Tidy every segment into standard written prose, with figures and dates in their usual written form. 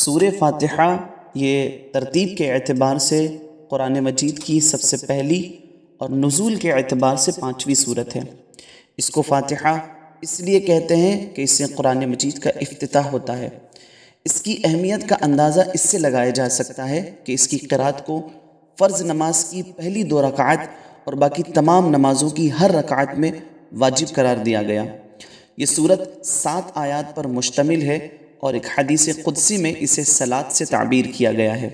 سورہ فاتحہ یہ ترتیب کے اعتبار سے قرآن مجید کی سب سے پہلی اور نزول کے اعتبار سے 5ویں صورت ہے۔ اس کو فاتحہ اس لیے کہتے ہیں کہ اس سے قرآن مجید کا افتتاح ہوتا ہے۔ اس کی اہمیت کا اندازہ اس سے لگایا جا سکتا ہے کہ اس کی قرأت کو فرض نماز کی پہلی 2 رکعت اور باقی تمام نمازوں کی ہر رکعت میں واجب قرار دیا گیا۔ یہ صورت 7 آیات پر مشتمل ہے اور ایک حدیث قدسی میں اسے صلاۃ سے تعبیر کیا گیا ہے۔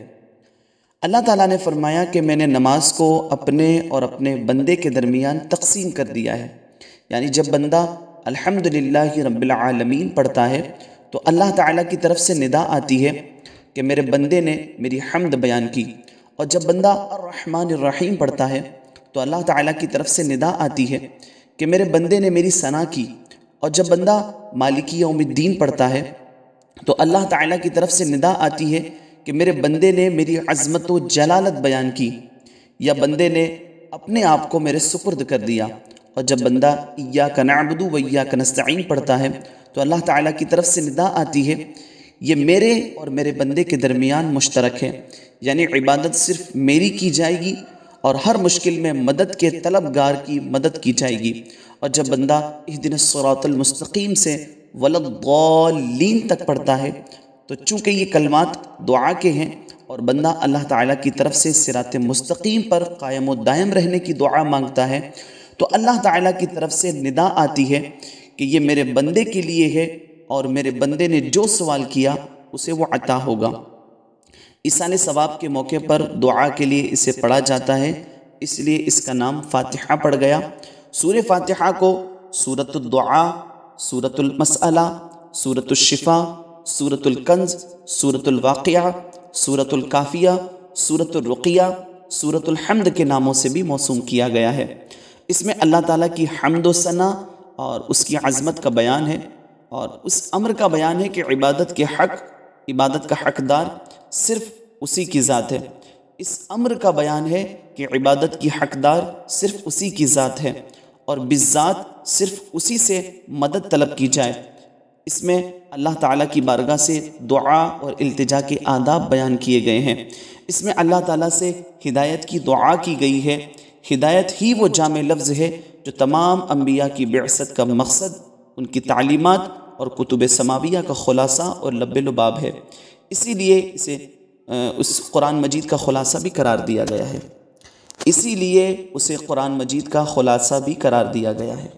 اللہ تعالیٰ نے فرمایا کہ میں نے نماز کو اپنے اور اپنے بندے کے درمیان تقسیم کر دیا ہے، یعنی جب بندہ الحمدللہ رب العالمین پڑھتا ہے تو اللہ تعالیٰ کی طرف سے ندا آتی ہے کہ میرے بندے نے میری حمد بیان کی، اور جب بندہ الرحمن الرحیم پڑھتا ہے تو اللہ تعالیٰ کی طرف سے ندا آتی ہے کہ میرے بندے نے میری ثنا کی، اور جب بندہ مالکی یوم الدین پڑھتا ہے تو اللہ تعالیٰ کی طرف سے ندا آتی ہے کہ میرے بندے نے میری عظمت و جلالت بیان کی، یا بندے نے اپنے آپ کو میرے سپرد کر دیا۔ اور جب بندہ ایاک نعبد و ایاک نستعین پڑھتا ہے تو اللہ تعالیٰ کی طرف سے ندا آتی ہے یہ میرے اور میرے بندے کے درمیان مشترک ہے، یعنی عبادت صرف میری کی جائے گی اور ہر مشکل میں مدد کے طلبگار کی مدد کی جائے گی۔ اور جب بندہ اہدنا الصراط المستقیم سے ولا الضالین تک پڑھتا ہے تو چونکہ یہ کلمات دعا کے ہیں اور بندہ اللہ تعالیٰ کی طرف سے صراط مستقیم پر قائم و دائم رہنے کی دعا مانگتا ہے تو اللہ تعالیٰ کی طرف سے ندا آتی ہے کہ یہ میرے بندے کے لیے ہے اور میرے بندے نے جو سوال کیا اسے وہ عطا ہوگا۔ ایصال ثواب کے موقع پر دعا کے لیے اسے پڑھا جاتا ہے، اس لیے اس کا نام فاتحہ پڑ گیا۔ سورہ فاتحہ کو سورۃ الدعاء، سورۃ المسئلہ، سورۃ الشفاء، سورۃ الکنز، سورۃ الواقعہ، سورۃ الکافیہ، سورۃ الرقیہ، سورۃ الحمد کے ناموں سے بھی موسوم کیا گیا ہے۔ اس میں اللہ تعالیٰ کی حمد و ثنا اور اس کی عظمت کا بیان ہے، اور اس امر کا بیان ہے کہ عبادت کا حقدار صرف اسی کی ذات ہے۔ اس امر کا بیان ہے کہ عبادت کی حقدار صرف اسی کی ذات ہے اور بالذات صرف اسی سے مدد طلب کی جائے۔ اس میں اللہ تعالیٰ کی بارگاہ سے دعا اور التجا کے آداب بیان کیے گئے ہیں۔ اس میں اللہ تعالیٰ سے ہدایت کی دعا کی گئی ہے۔ ہدایت ہی وہ جامع لفظ ہے جو تمام انبیاء کی بعثت کا مقصد، ان کی تعلیمات اور کتب سماویہ کا خلاصہ اور لب لباب ہے، اسی لیے اسے اس قرآن مجید کا خلاصہ بھی قرار دیا گیا ہے۔